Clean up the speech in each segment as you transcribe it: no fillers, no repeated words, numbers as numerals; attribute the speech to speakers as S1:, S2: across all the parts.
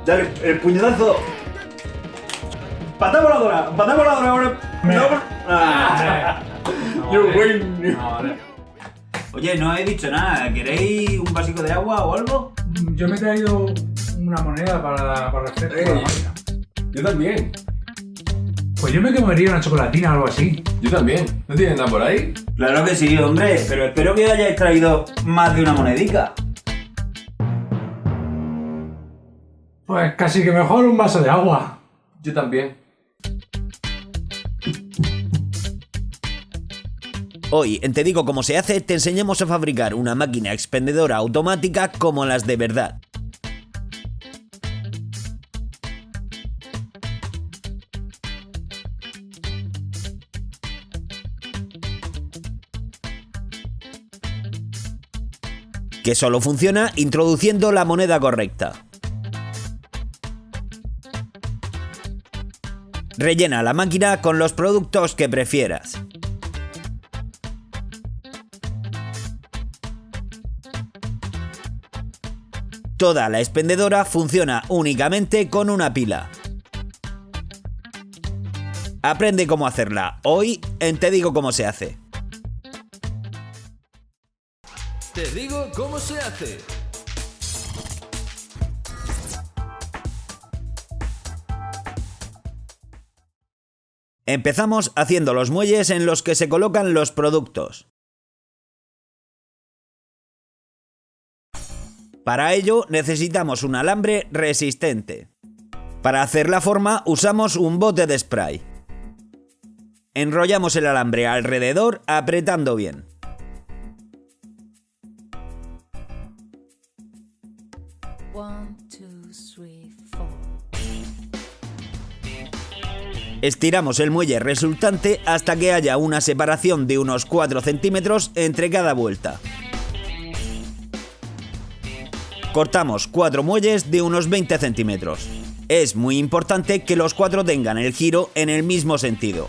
S1: Dale, el puñetazo. Patada voladora ahora.
S2: You win.
S1: Oye, no he dicho nada. ¿Queréis un vasito de agua o algo?
S3: Yo me he traído una moneda para hacer la máquina.
S2: Yo también.
S3: Pues yo me comería una chocolatina o algo así.
S2: Yo también. ¿No tienes nada por ahí?
S1: Claro que sí, hombre. Pero espero que hayáis traído más de una monedica.
S3: Pues casi que mejor un vaso de agua.
S2: Yo también.
S4: Hoy, en Te Digo Cómo Se Hace, te enseñamos a fabricar una máquina expendedora automática como las de verdad. Que solo funciona introduciendo la moneda correcta. Rellena la máquina con los productos que prefieras. Toda la expendedora funciona únicamente con una pila. Aprende cómo hacerla hoy en Te Digo Cómo Se Hace.
S5: Te digo cómo se hace.
S4: Empezamos haciendo los muelles en los que se colocan los productos. Para ello necesitamos un alambre resistente. Para hacer la forma usamos un bote de spray. Enrollamos el alambre alrededor apretando bien. Estiramos el muelle resultante hasta que haya una separación de unos 4 centímetros entre cada vuelta. Cortamos 4 muelles de unos 20 centímetros. Es muy importante que los 4 tengan el giro en el mismo sentido.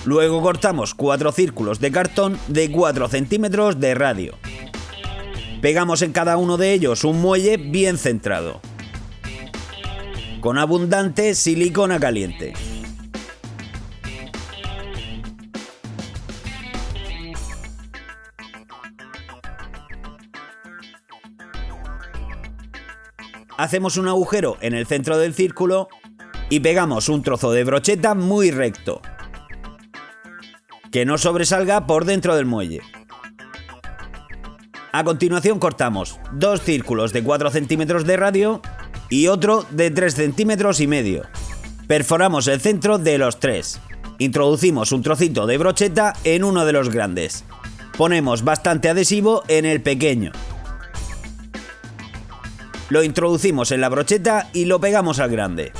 S4: Luego cortamos 4 círculos de cartón de 4 centímetros de radio. Pegamos en cada uno de ellos un muelle bien centrado, con abundante silicona caliente. Hacemos un agujero en el centro del círculo y pegamos un trozo de brocheta muy recto, que no sobresalga por dentro del muelle. A continuación cortamos 2 círculos de 4 centímetros de radio y otro de 3 centímetros y medio. Perforamos el centro de los 3. Introducimos un trocito de brocheta en uno de los grandes. Ponemos bastante adhesivo en el pequeño. Lo introducimos en la brocheta y lo pegamos al grande.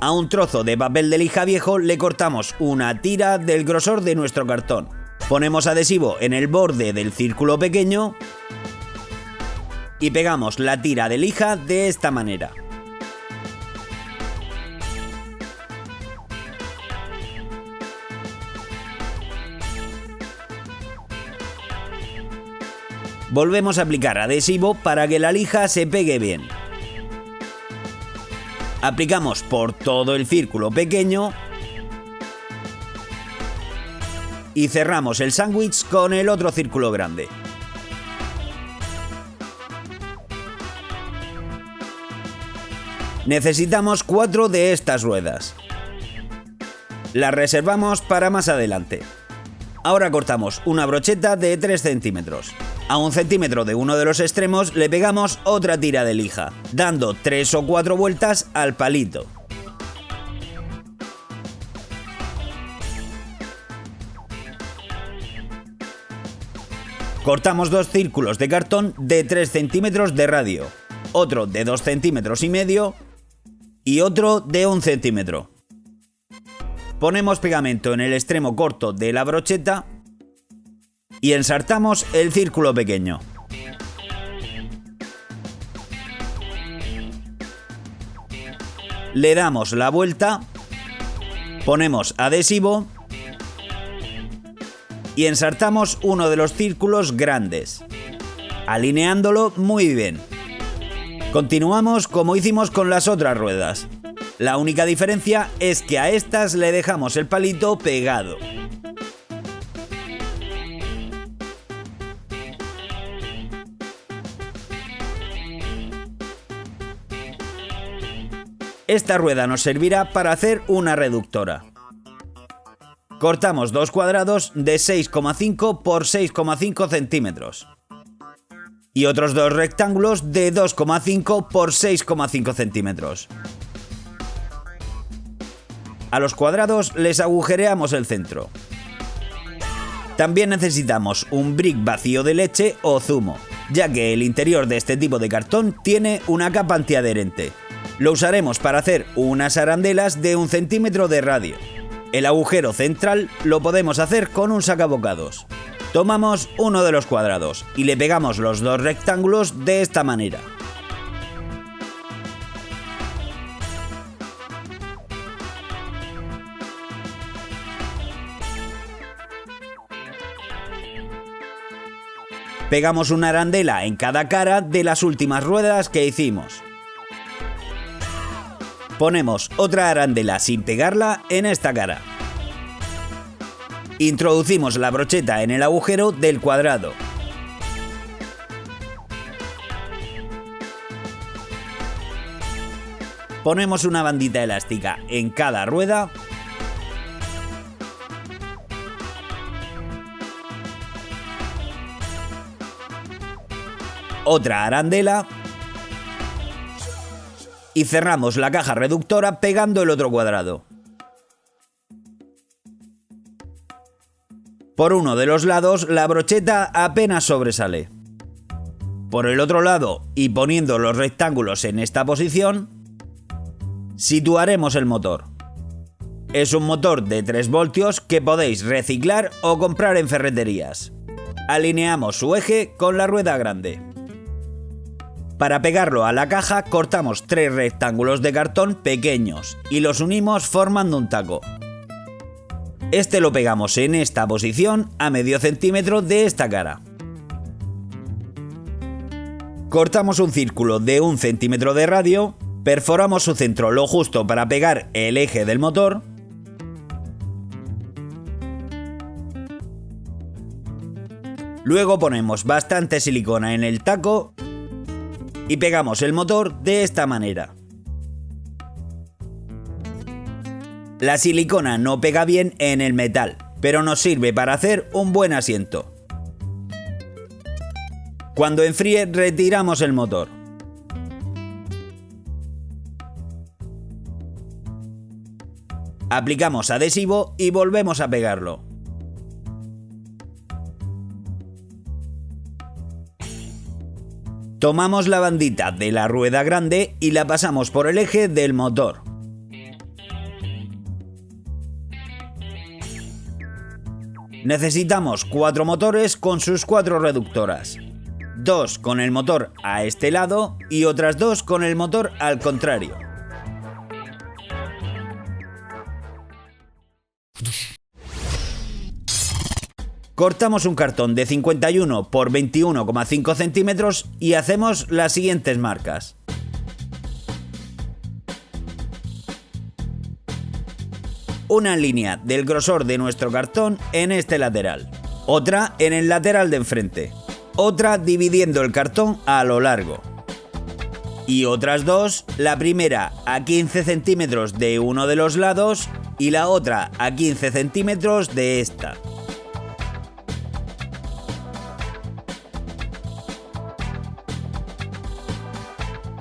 S4: A un trozo de papel de lija viejo le cortamos una tira del grosor de nuestro cartón. Ponemos adhesivo en el borde del círculo pequeño y pegamos la tira de lija de esta manera. Volvemos a aplicar adhesivo para que la lija se pegue bien. Aplicamos por todo el círculo pequeño y cerramos el sándwich con el otro círculo grande. Necesitamos 4 de estas ruedas. Las reservamos para más adelante. Ahora cortamos una brocheta de 3 centímetros. A 1 centímetro de uno de los extremos le pegamos otra tira de lija, dando 3 o 4 vueltas al palito. Cortamos 2 círculos de cartón de 3 centímetros de radio, otro de 2 centímetros y medio y otro de 1 centímetro. Ponemos pegamento en el extremo corto de la brocheta y ensartamos el círculo pequeño. Le damos la vuelta, ponemos adhesivo y ensartamos uno de los círculos grandes, alineándolo muy bien. Continuamos como hicimos con las otras ruedas. La única diferencia es que a estas le dejamos el palito pegado. Esta rueda nos servirá para hacer una reductora. Cortamos dos cuadrados de 6,5 por 6,5 centímetros y otros dos rectángulos de 2,5 por 6,5 centímetros. A los cuadrados les agujereamos el centro. También necesitamos un brick vacío de leche o zumo, ya que el interior de este tipo de cartón tiene una capa antiadherente. Lo usaremos para hacer unas arandelas de 1 centímetro de radio. El agujero central lo podemos hacer con un sacabocados. Tomamos uno de los cuadrados y le pegamos los dos rectángulos de esta manera. Pegamos una arandela en cada cara de las últimas ruedas que hicimos. Ponemos otra arandela sin pegarla en esta cara. Introducimos la brocheta en el agujero del cuadrado. Ponemos una bandita elástica en cada rueda. Otra arandela. Y cerramos la caja reductora pegando el otro cuadrado. Por uno de los lados la brocheta apenas sobresale. Por el otro lado, y poniendo los rectángulos en esta posición, situaremos el motor. Es un motor de 3 voltios que podéis reciclar o comprar en ferreterías. Alineamos su eje con la rueda grande. Para pegarlo a la caja cortamos 3 rectángulos de cartón pequeños y los unimos formando un taco. Este lo pegamos en esta posición a medio centímetro de esta cara. Cortamos un círculo de 1 centímetro de radio, perforamos su centro lo justo para pegar el eje del motor. Luego ponemos bastante silicona en el taco y pegamos el motor de esta manera. La silicona no pega bien en el metal, pero nos sirve para hacer un buen asiento. Cuando enfríe, retiramos el motor. Aplicamos adhesivo y volvemos a pegarlo. Tomamos la bandita de la rueda grande y la pasamos por el eje del motor. Necesitamos 4 motores con sus 4 reductoras. 2 con el motor a este lado y otras 2 con el motor al contrario. Cortamos un cartón de 51 por 21,5 centímetros y hacemos las siguientes marcas. Una línea del grosor de nuestro cartón en este lateral, otra en el lateral de enfrente, otra dividiendo el cartón a lo largo y otras 2, la primera a 15 centímetros de uno de los lados y la otra a 15 centímetros de esta.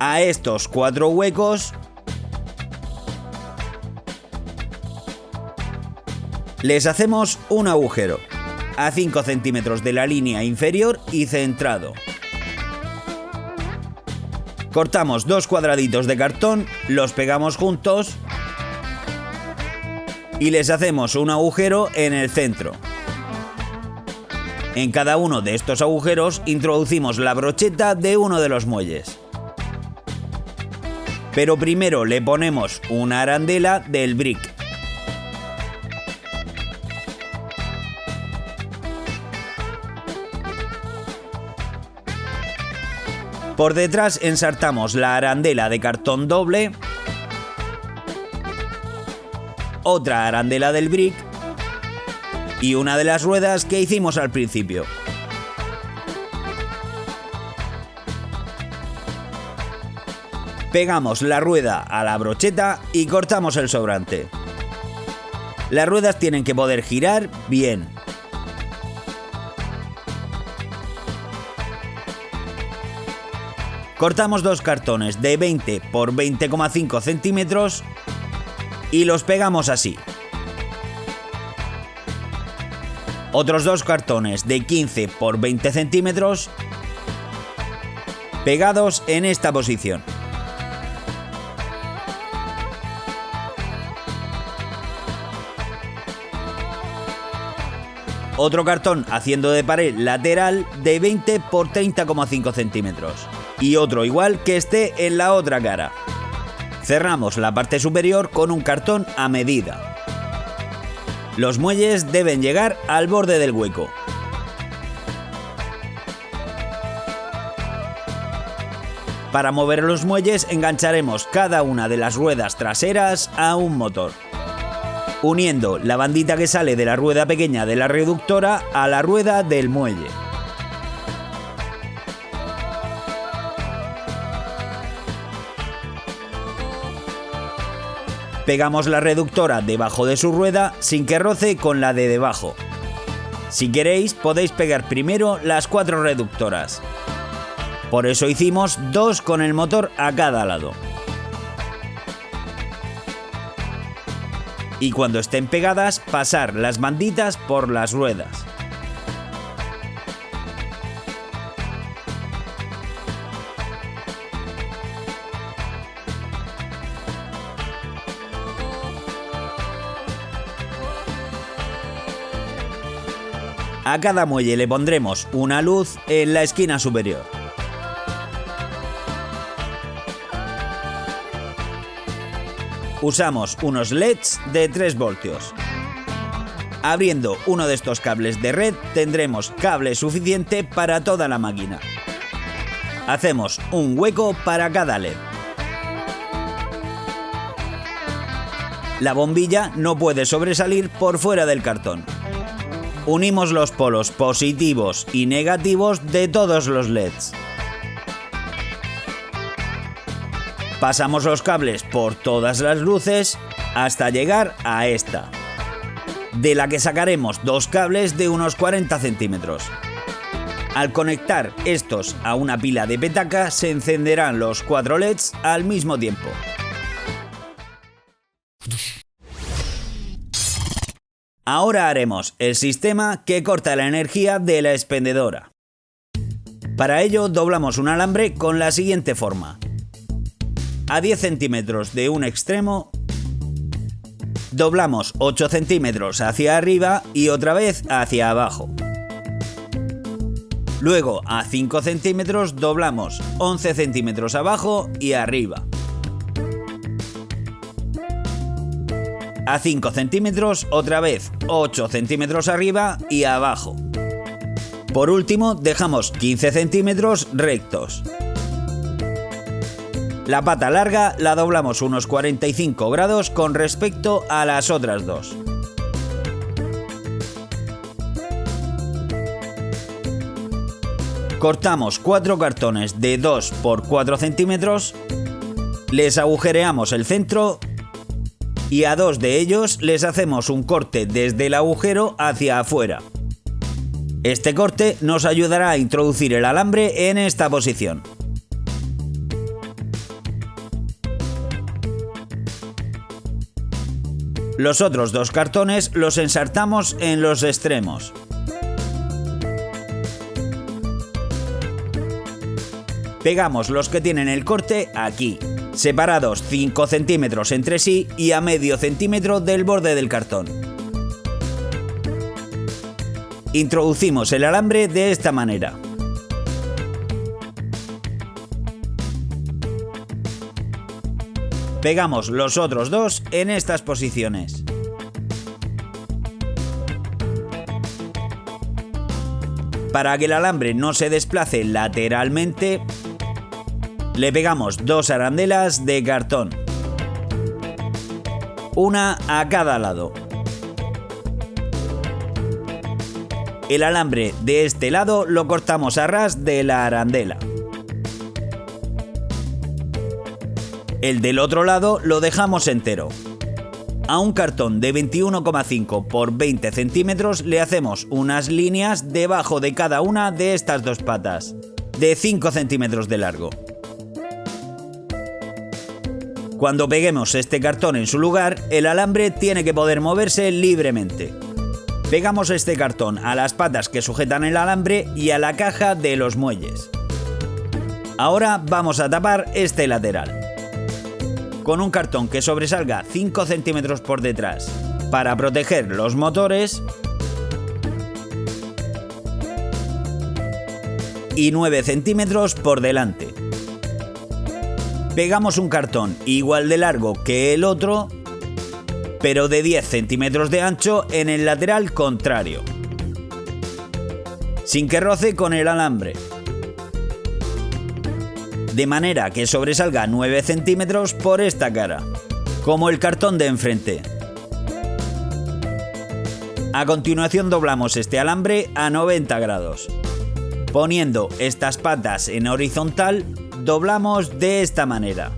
S4: A estos 4 huecos les hacemos un agujero a 5 centímetros de la línea inferior y centrado. Cortamos 2 cuadraditos de cartón, los pegamos juntos y les hacemos un agujero en el centro. En cada uno de estos agujeros introducimos la brocheta de uno de los muelles. Pero primero le ponemos una arandela del brick. Por detrás ensartamos la arandela de cartón doble, otra arandela del brick y una de las ruedas que hicimos al principio. Pegamos la rueda a la brocheta y cortamos el sobrante. Las ruedas tienen que poder girar bien. Cortamos dos cartones de 20 por 20,5 centímetros y los pegamos así. Otros dos cartones de 15 por 20 centímetros pegados en esta posición. Otro cartón haciendo de pared lateral de 20 por 30,5 centímetros. Y otro igual que esté en la otra cara. Cerramos la parte superior con un cartón a medida. Los muelles deben llegar al borde del hueco. Para mover los muelles engancharemos cada una de las ruedas traseras a un motor, uniendo la bandita que sale de la rueda pequeña de la reductora a la rueda del muelle. Pegamos la reductora debajo de su rueda sin que roce con la de debajo. Si queréis podéis pegar primero las 4 reductoras. Por eso hicimos 2 con el motor a cada lado. Y cuando estén pegadas, pasar las banditas por las ruedas. A cada muelle le pondremos una luz en la esquina superior. Usamos unos LEDs de 3 voltios. Abriendo uno de estos cables de red tendremos cable suficiente para toda la máquina. Hacemos un hueco para cada LED. La bombilla no puede sobresalir por fuera del cartón. Unimos los polos positivos y negativos de todos los LEDs. Pasamos los cables por todas las luces hasta llegar a esta, de la que sacaremos 2 cables de unos 40 centímetros. Al conectar estos a una pila de petaca se encenderán los 4 LEDs al mismo tiempo. Ahora haremos el sistema que corta la energía de la expendedora. Para ello doblamos un alambre con la siguiente forma. A 10 centímetros de un extremo, doblamos 8 centímetros hacia arriba y otra vez hacia abajo. Luego a 5 centímetros doblamos 11 centímetros abajo y arriba. A 5 centímetros otra vez 8 centímetros arriba y abajo. Por último dejamos 15 centímetros rectos. La pata larga la doblamos unos 45 grados con respecto a las otras dos. Cortamos 4 cartones de 2 por 4 centímetros, les agujereamos el centro y a 2 de ellos les hacemos un corte desde el agujero hacia afuera. Este corte nos ayudará a introducir el alambre en esta posición. Los otros 2 cartones los ensartamos en los extremos. Pegamos los que tienen el corte aquí, separados 5 centímetros entre sí y a medio centímetro del borde del cartón. Introducimos el alambre de esta manera. Pegamos los otros 2 en estas posiciones. Para que el alambre no se desplace lateralmente, Le pegamos 2 arandelas de cartón, una a cada lado. El alambre de este lado lo cortamos a ras de la arandela. El del otro lado lo dejamos entero. A un cartón de 21,5 por 20 centímetros le hacemos unas líneas debajo de cada una de estas dos patas, de 5 centímetros de largo. Cuando peguemos este cartón en su lugar, el alambre tiene que poder moverse libremente. Pegamos este cartón a las patas que sujetan el alambre y a la caja de los muelles. Ahora vamos a tapar este lateral con un cartón que sobresalga 5 centímetros por detrás para proteger los motores y 9 centímetros por delante. Pegamos un cartón igual de largo que el otro, pero de 10 centímetros de ancho en el lateral contrario, sin que roce con el alambre, de manera que sobresalga 9 centímetros por esta cara, como el cartón de enfrente. A continuación doblamos este alambre a 90 grados. Poniendo estas patas en horizontal, doblamos de esta manera.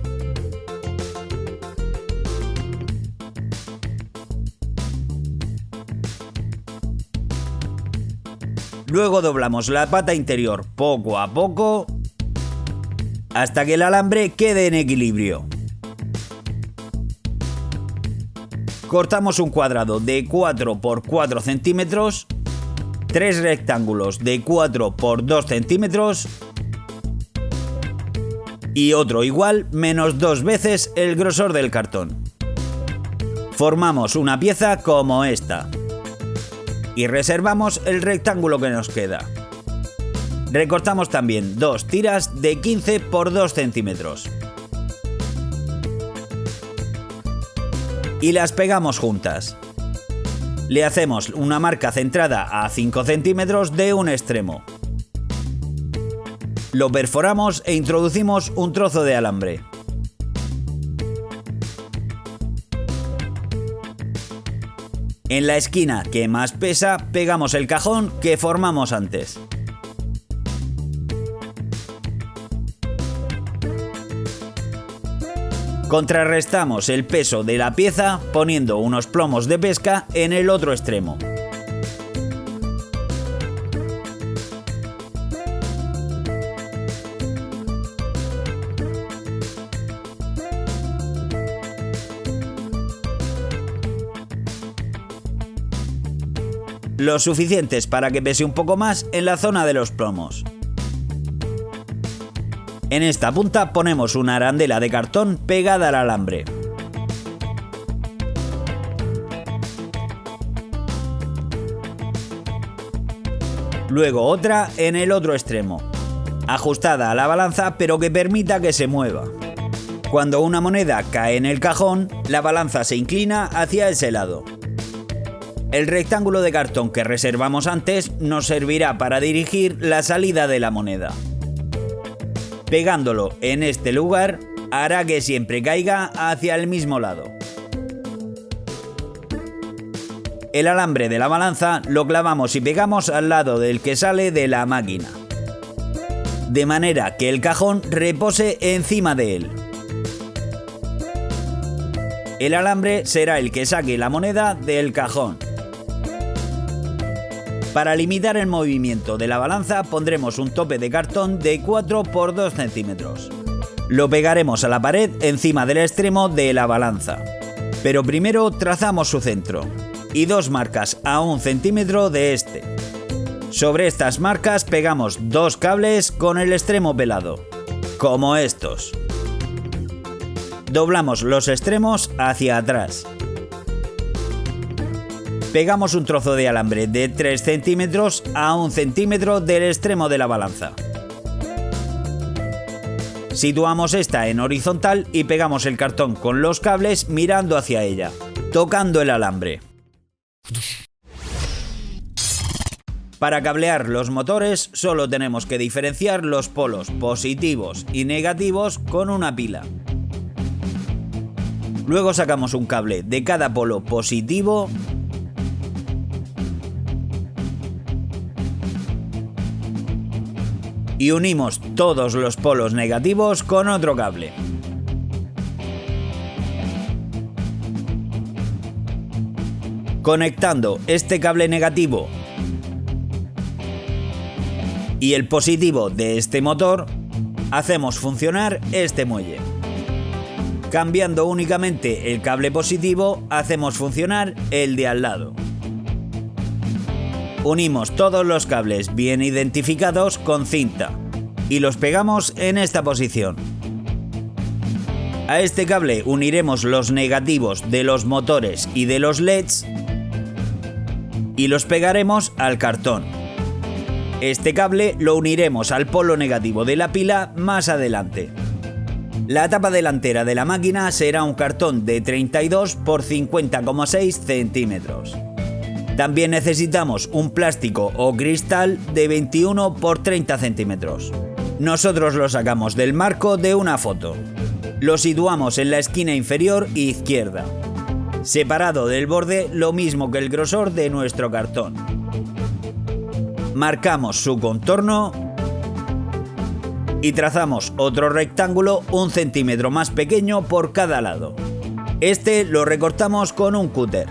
S4: Luego doblamos la pata interior poco a poco hasta que el alambre quede en equilibrio. Cortamos un cuadrado de 4 por 4 centímetros, 3 rectángulos de 4 por 2 centímetros y otro igual menos 2 veces el grosor del cartón. Formamos una pieza como esta y reservamos el rectángulo que nos queda. Recortamos también 2 tiras de 15 por 2 centímetros y las pegamos juntas. Le hacemos una marca centrada a 5 centímetros de un extremo. Lo perforamos e introducimos un trozo de alambre. En la esquina que más pesa pegamos el cajón que formamos antes. Contrarrestamos el peso de la pieza poniendo unos plomos de pesca en el otro extremo. Lo suficientes para que pese un poco más en la zona de los plomos. En esta punta ponemos una arandela de cartón pegada al alambre. Luego otra en el otro extremo, ajustada a la balanza pero que permita que se mueva. Cuando una moneda cae en el cajón, la balanza se inclina hacia ese lado. El rectángulo de cartón que reservamos antes nos servirá para dirigir la salida de la moneda. Pegándolo en este lugar hará que siempre caiga hacia el mismo lado. El alambre de la balanza lo clavamos y pegamos al lado del que sale de la máquina, de manera que el cajón repose encima de él. El alambre será el que saque la moneda del cajón. Para limitar el movimiento de la balanza pondremos un tope de cartón de 4 por 2 centímetros. Lo pegaremos a la pared encima del extremo de la balanza. Pero primero trazamos su centro y 2 marcas a 1 centímetro de este. Sobre estas marcas pegamos 2 cables con el extremo pelado, como estos. Doblamos los extremos hacia atrás. Pegamos un trozo de alambre de 3 centímetros a 1 centímetro del extremo de la balanza. Situamos esta en horizontal y pegamos el cartón con los cables mirando hacia ella, tocando el alambre. Para cablear los motores solo tenemos que diferenciar los polos positivos y negativos con una pila. Luego sacamos un cable de cada polo positivo y unimos todos los polos negativos con otro cable. Conectando este cable negativo y el positivo de este motor, hacemos funcionar este muelle. Cambiando únicamente el cable positivo, hacemos funcionar el de al lado. Unimos todos los cables bien identificados con cinta y los pegamos en esta posición. A este cable uniremos los negativos de los motores y de los LEDs y los pegaremos al cartón. Este cable lo uniremos al polo negativo de la pila más adelante. La tapa delantera de la máquina será un cartón de 32 por 50,6 centímetros. También necesitamos un plástico o cristal de 21 por 30 centímetros. Nosotros lo sacamos del marco de una foto. Lo situamos en la esquina inferior izquierda, separado del borde lo mismo que el grosor de nuestro cartón. Marcamos su contorno y trazamos otro rectángulo 1 centímetro más pequeño por cada lado. Este lo recortamos con un cúter.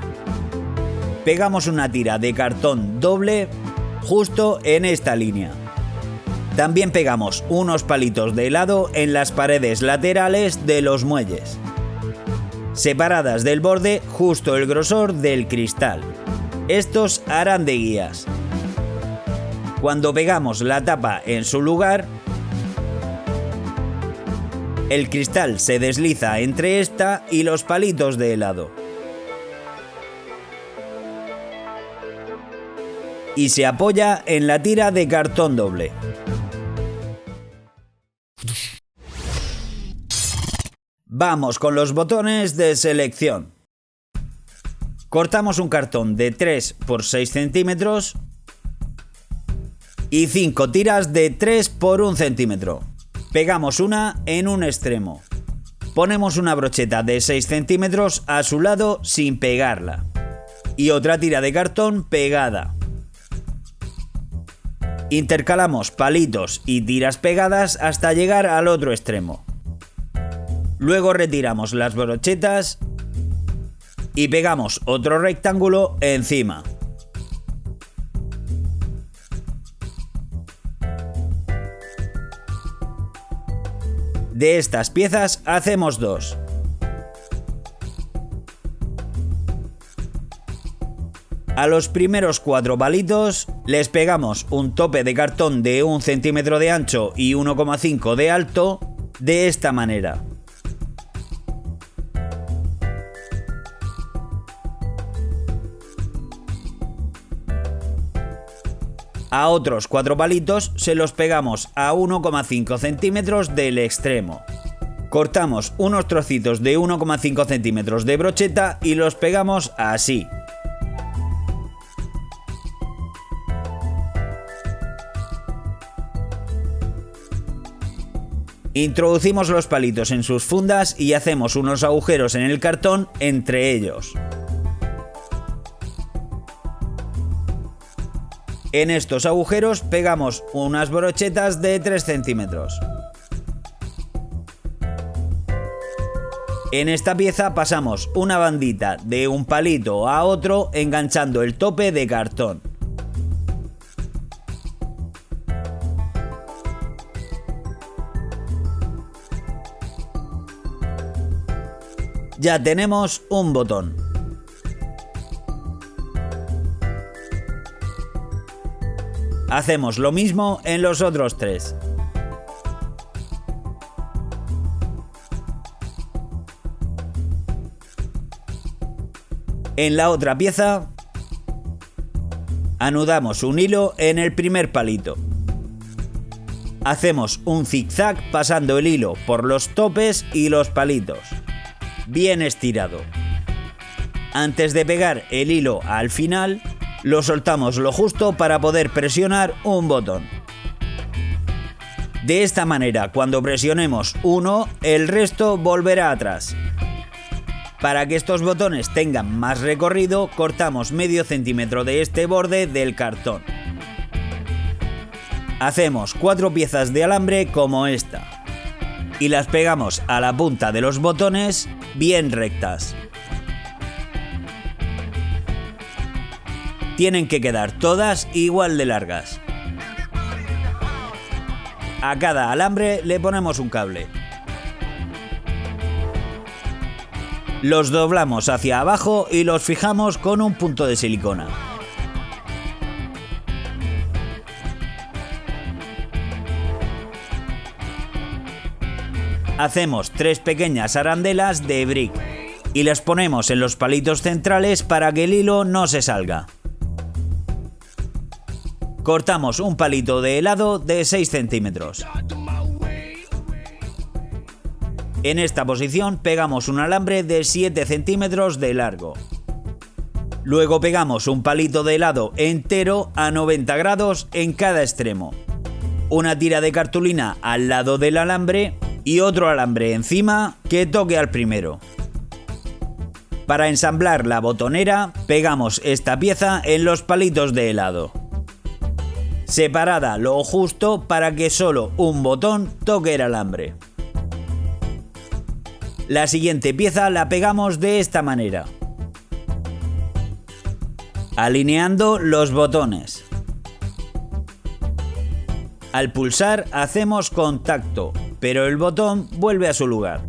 S4: Pegamos una tira de cartón doble justo en esta línea. También pegamos unos palitos de helado en las paredes laterales de los muelles, separadas del borde justo el grosor del cristal. Estos harán de guías. Cuando pegamos la tapa en su lugar, el cristal se desliza entre esta y los palitos de helado y se apoya en la tira de cartón doble. Vamos con los botones de selección. Cortamos un cartón de 3 por 6 centímetros y 5 tiras de 3 por 1 centímetro. Pegamos una en un extremo. Ponemos una brocheta de 6 centímetros a su lado sin pegarla y otra tira de cartón pegada. Intercalamos palitos y tiras pegadas hasta llegar al otro extremo. Luego retiramos las brochetas y pegamos otro rectángulo encima. De estas piezas hacemos dos. A los primeros 4 palitos les pegamos un tope de cartón de 1 centímetro de ancho y 1,5 de alto de esta manera. A otros 4 palitos se los pegamos a 1,5 centímetros del extremo. Cortamos unos trocitos de 1,5 centímetros de brocheta y los pegamos así. Introducimos los palitos en sus fundas y hacemos unos agujeros en el cartón entre ellos. En estos agujeros pegamos unas brochetas de 3 centímetros. En esta pieza pasamos una bandita de un palito a otro enganchando el tope de cartón. Ya tenemos un botón. Hacemos lo mismo en los otros 3. En la otra pieza, anudamos un hilo en el primer palito. Hacemos un zigzag pasando el hilo por los topes y los palitos, bien estirado. Antes de pegar el hilo al final, Lo soltamos lo justo para poder presionar un botón. De esta manera, cuando presionemos uno, el resto volverá atrás. Para que estos botones tengan más recorrido, cortamos medio centímetro de este borde del cartón. Hacemos 4 piezas de alambre como esta y las pegamos a la punta de los botones bien rectas. Tienen que quedar todas igual de largas. A cada alambre le ponemos un cable. Los doblamos hacia abajo y los fijamos con un punto de silicona. Hacemos 3 pequeñas arandelas de brick y las ponemos en los palitos centrales para que el hilo no se salga. Cortamos un palito de helado de 6 centímetros. En esta posición pegamos un alambre de 7 centímetros de largo. Luego pegamos un palito de helado entero a 90 grados en cada extremo. Una tira de cartulina al lado del alambre y otro alambre encima que toque al primero. Para ensamblar la botonera, pegamos esta pieza en los palitos de helado, separada lo justo para que solo un botón toque el alambre. La siguiente pieza la pegamos de esta manera, alineando los botones. Al pulsar hacemos contacto, pero el botón vuelve a su lugar.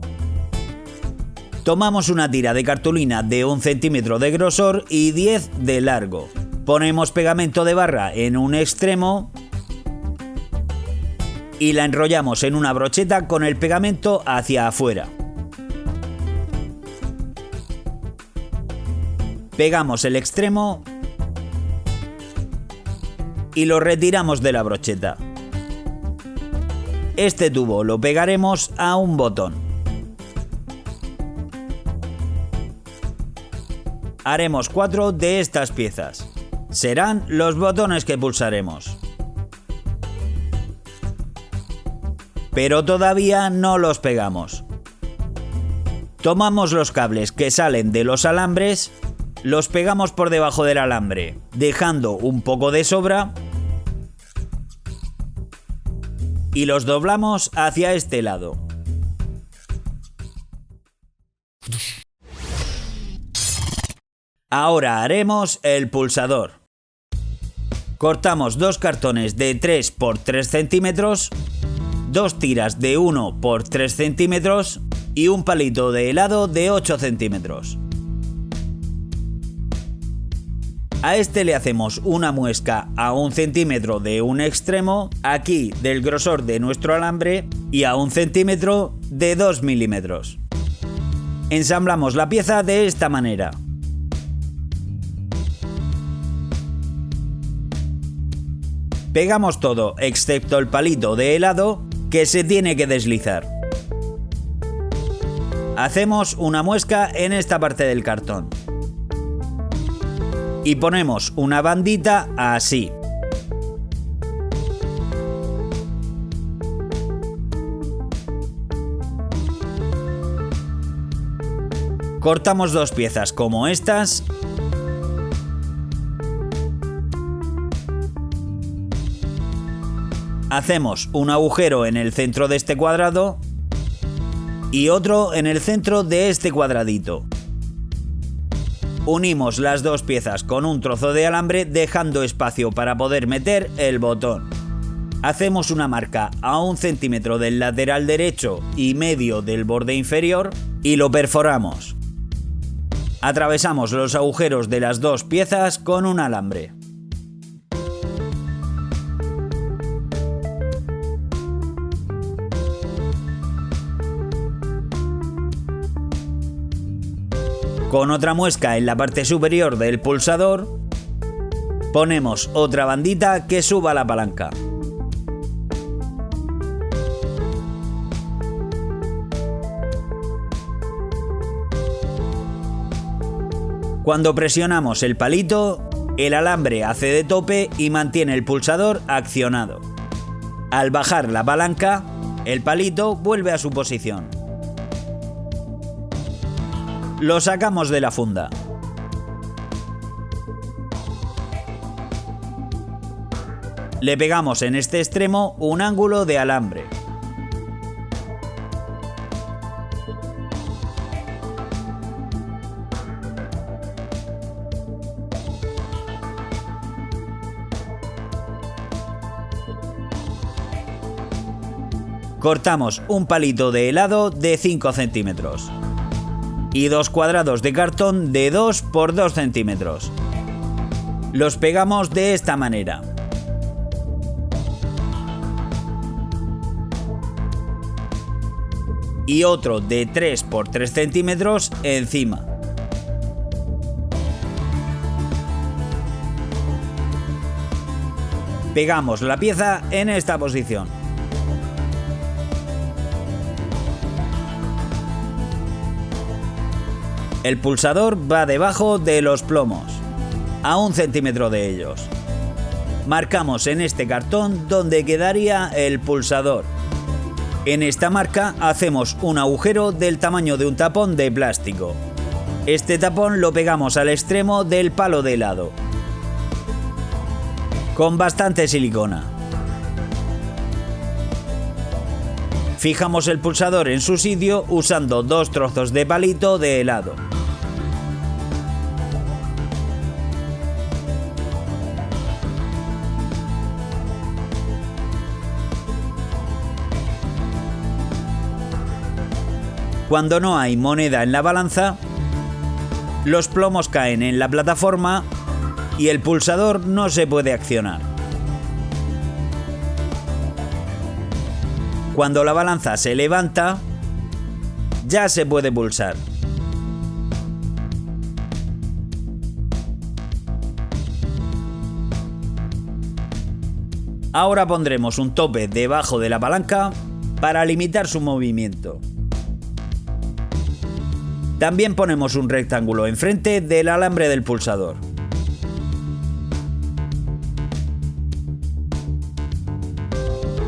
S4: Tomamos una tira de cartulina de 1 centímetro de grosor y 10 de largo. Ponemos pegamento de barra en un extremo y la enrollamos en una brocheta con el pegamento hacia afuera. Pegamos el extremo y lo retiramos de la brocheta. Este tubo lo pegaremos a un botón. Haremos 4 de estas piezas. Serán los botones que pulsaremos. Pero todavía no los pegamos. Tomamos los cables que salen de los alambres, los pegamos por debajo del alambre, dejando un poco de sobra, y los doblamos hacia este lado. Ahora haremos el pulsador. Cortamos 2 cartones de 3 por 3 centímetros, 2 tiras de 1 por 3 centímetros y un palito de helado de 8 centímetros. A este le hacemos una muesca a 1 centímetro de un extremo, aquí del grosor de nuestro alambre, y a 1 centímetro de 2 milímetros. Ensamblamos la pieza de esta manera. Pegamos todo excepto el palito de helado que se tiene que deslizar. Hacemos una muesca en esta parte del cartón. Y ponemos una bandita así. Cortamos 2 piezas como estas. Hacemos un agujero en el centro de este cuadrado y otro en el centro de este cuadradito. Unimos las 2 piezas con un trozo de alambre dejando espacio para poder meter el botón. Hacemos una marca a 1 centímetro del lateral derecho y medio del borde inferior y lo perforamos. Atravesamos los agujeros de las 2 piezas con un alambre. Con otra muesca en la parte superior del pulsador, ponemos otra bandita que suba la palanca. Cuando presionamos el palito, El alambre hace de tope y mantiene el pulsador accionado. Al bajar la palanca, el palito vuelve a su posición. Lo sacamos de la funda. Le pegamos en este extremo un ángulo de alambre. Cortamos un palito de helado de 5 centímetros y 2 cuadrados de cartón de 2 por 2 centímetros. Los pegamos de esta manera. Y otro de 3 por 3 centímetros encima. Pegamos la pieza en esta posición. El pulsador va debajo de los plomos, a 1 centímetro de ellos. Marcamos en este cartón donde quedaría el pulsador. En esta marca hacemos un agujero del tamaño de un tapón de plástico. Este tapón lo pegamos al extremo del palo de helado, con bastante silicona. Fijamos el pulsador en su sitio usando 2 trozos de palito de helado. Cuando no hay moneda en la balanza, los plomos caen en la plataforma y el pulsador no se puede accionar. Cuando la balanza se levanta, ya se puede pulsar. Ahora pondremos un tope debajo de la palanca para limitar su movimiento. También ponemos un rectángulo enfrente del alambre del pulsador.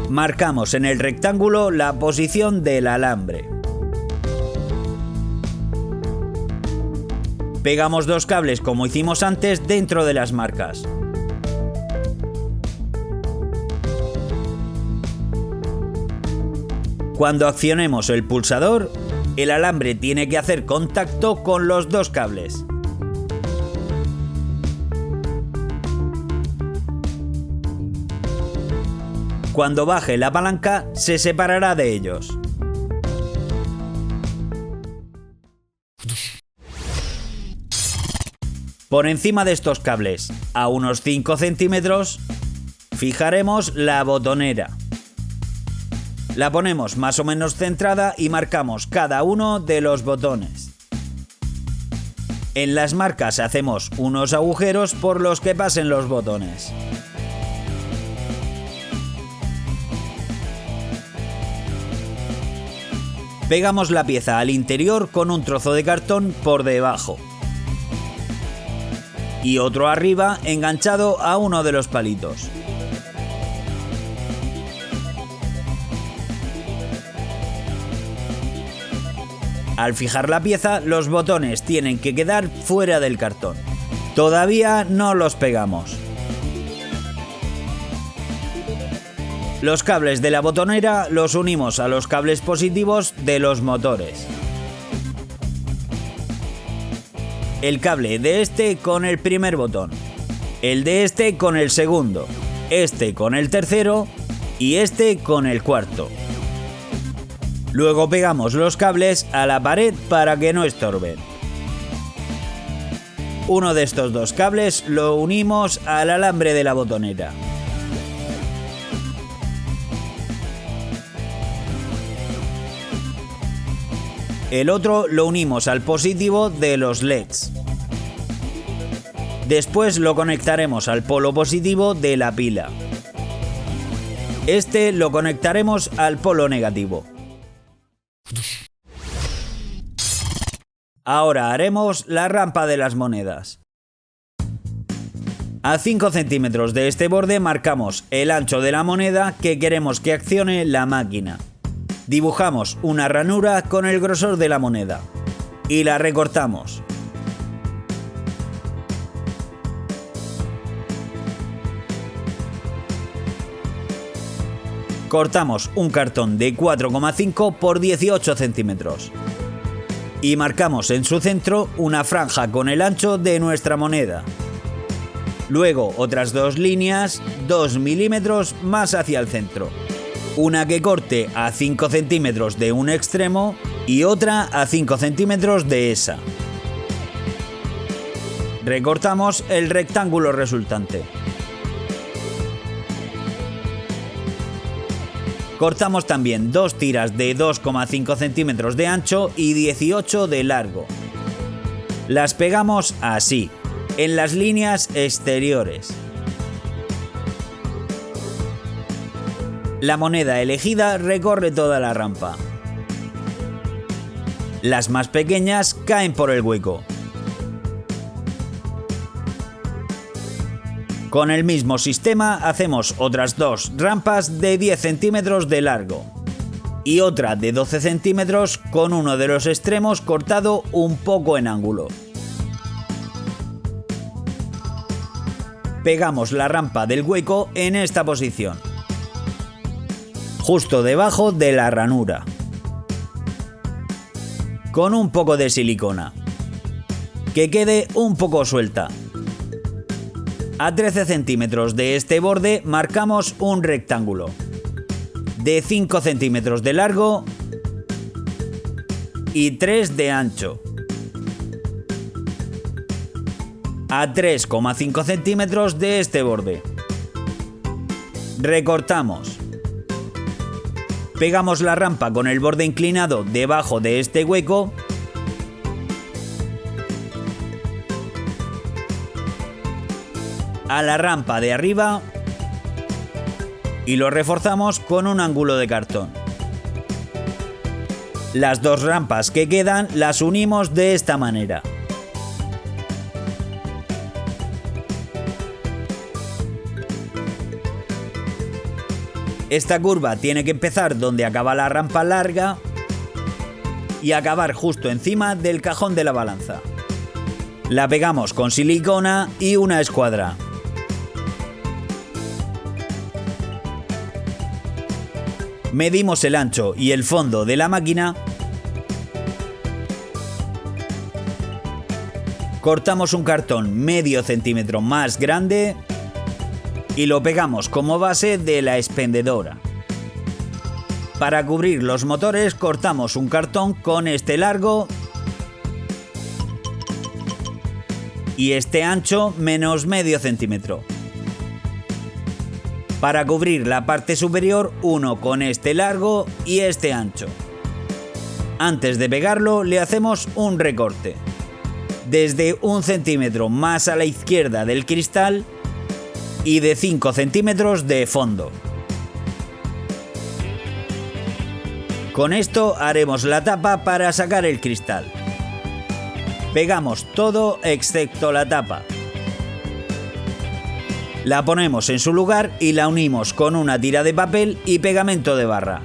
S4: Marcamos en el rectángulo la posición del alambre. Pegamos 2 cables como hicimos antes dentro de las marcas. Cuando accionemos el pulsador, el alambre tiene que hacer contacto con los 2 cables. Cuando baje la palanca, se separará de ellos. Por encima de estos cables, a unos 5 centímetros, fijaremos la botonera. La ponemos más o menos centrada y marcamos cada uno de los botones. En las marcas hacemos unos agujeros por los que pasen los botones. Pegamos la pieza al interior con un trozo de cartón por debajo y otro arriba enganchado a uno de los palitos. Al fijar la pieza, los botones tienen que quedar fuera del cartón. Todavía no los pegamos. Los cables de la botonera los unimos a los cables positivos de los motores. El cable de este con el primer botón, el de este con el segundo, este con el tercero y este con el cuarto. Luego pegamos los cables a la pared para que no estorben. Uno de estos 2 cables lo unimos al alambre de la botonera. El otro lo unimos al positivo de los LEDs. Después lo conectaremos al polo positivo de la pila. Este lo conectaremos al polo negativo. Ahora haremos la rampa de las monedas. A 5 centímetros de este borde marcamos el ancho de la moneda que queremos que accione la máquina. Dibujamos una ranura con el grosor de la moneda y la recortamos. Cortamos un cartón de 4,5 por 18 centímetros y marcamos en su centro una franja con el ancho de nuestra moneda. Luego otras dos líneas, 2 milímetros más hacia el centro. Una que corte a 5 centímetros de un extremo y otra a 5 centímetros de esa. Recortamos el rectángulo resultante. Cortamos también dos tiras de 2,5 centímetros de ancho y 18 de largo. Las pegamos así, en las líneas exteriores. La moneda elegida recorre toda la rampa. Las más pequeñas caen por el hueco. Con el mismo sistema hacemos otras dos rampas de 10 centímetros de largo y otra de 12 centímetros con uno de los extremos cortado un poco en ángulo. Pegamos la rampa del hueco en esta posición, justo debajo de la ranura, con un poco de silicona, que quede un poco suelta. A 13 centímetros de este borde marcamos un rectángulo de 5 centímetros de largo y 3 de ancho. A 3,5 centímetros de este borde. Recortamos. Pegamos la rampa con el borde inclinado debajo de este hueco a la rampa de arriba y lo reforzamos con un ángulo de cartón. Las dos rampas que quedan las unimos de esta manera. Esta curva tiene que empezar donde acaba la rampa larga y acabar justo encima del cajón de la balanza. La pegamos con silicona y una escuadra. Medimos el ancho y el fondo de la máquina. Cortamos un cartón medio centímetro más grande y lo pegamos como base de la expendedora. Para cubrir los motores cortamos un cartón con este largo y este ancho menos medio centímetro. Para cubrir la parte superior, uno con este largo y este ancho. Antes de pegarlo le hacemos un recorte desde 1 centímetro más a la izquierda del cristal y de 5 centímetros de fondo. Con esto haremos la tapa para sacar el cristal. Pegamos todo excepto la tapa. La ponemos en su lugar y la unimos con una tira de papel y pegamento de barra.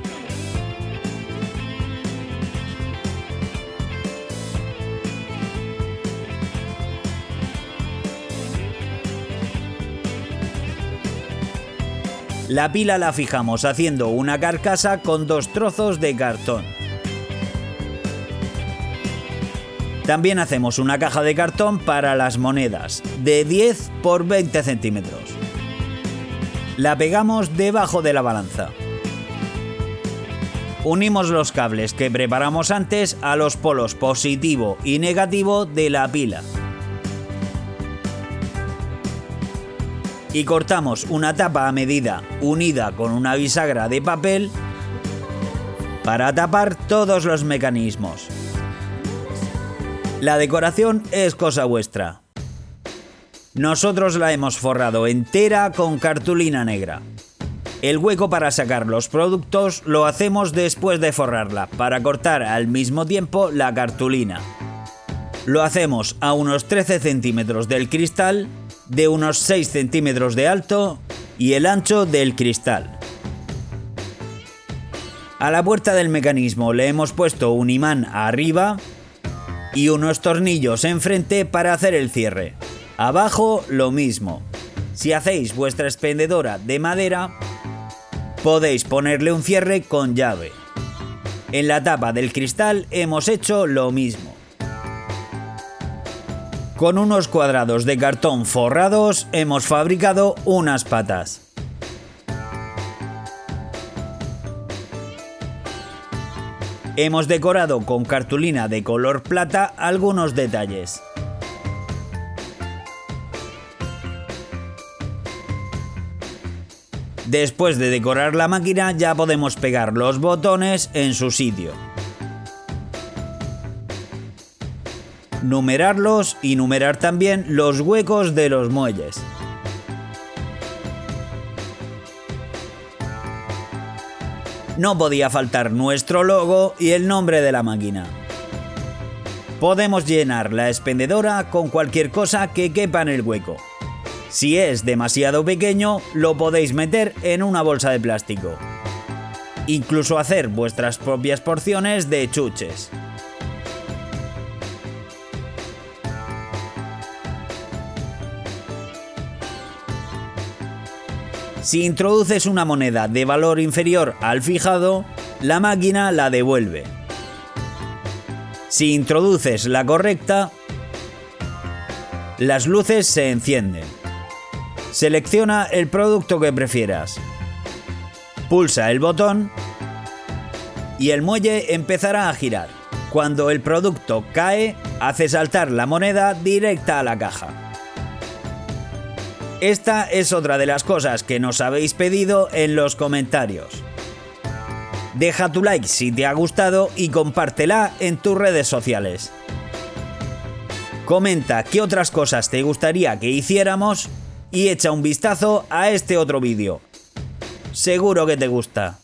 S4: La pila la fijamos haciendo una carcasa con 2 trozos de cartón. También hacemos una caja de cartón para las monedas, de 10 por 20 centímetros. La pegamos debajo de la balanza. Unimos los cables que preparamos antes a los polos positivo y negativo de la pila. Y cortamos una tapa a medida unida con una bisagra de papel para tapar todos los mecanismos. La decoración es cosa vuestra. Nosotros la hemos forrado entera con cartulina negra. El hueco para sacar los productos lo hacemos después de forrarla, para cortar al mismo tiempo la cartulina. Lo hacemos a unos 13 centímetros del cristal, de unos 6 centímetros de alto y el ancho del cristal. A la puerta del mecanismo le hemos puesto un imán arriba y unos tornillos enfrente para hacer el cierre. Abajo lo mismo. Si hacéis vuestra expendedora de madera, podéis ponerle un cierre con llave. En la tapa del cristal hemos hecho lo mismo. Con unos cuadrados de cartón forrados hemos fabricado unas patas. Hemos decorado con cartulina de color plata algunos detalles. Después de decorar la máquina ya podemos pegar los botones en su sitio. Numerarlos y numerar también los huecos de los muelles. No podía faltar nuestro logo y el nombre de la máquina. Podemos llenar la expendedora con cualquier cosa que quepa en el hueco. Si es demasiado pequeño, lo podéis meter en una bolsa de plástico. Incluso hacer vuestras propias porciones de chuches. Si introduces una moneda de valor inferior al fijado, la máquina la devuelve. Si introduces la correcta, las luces se encienden. Selecciona el producto que prefieras. Pulsa el botón y el muelle empezará a girar. Cuando el producto cae, hace saltar la moneda directa a la caja. Esta es otra de las cosas que nos habéis pedido en los comentarios. Deja tu like si te ha gustado y compártela en tus redes sociales. Comenta qué otras cosas te gustaría que hiciéramos y echa un vistazo a este otro vídeo. Seguro que te gusta.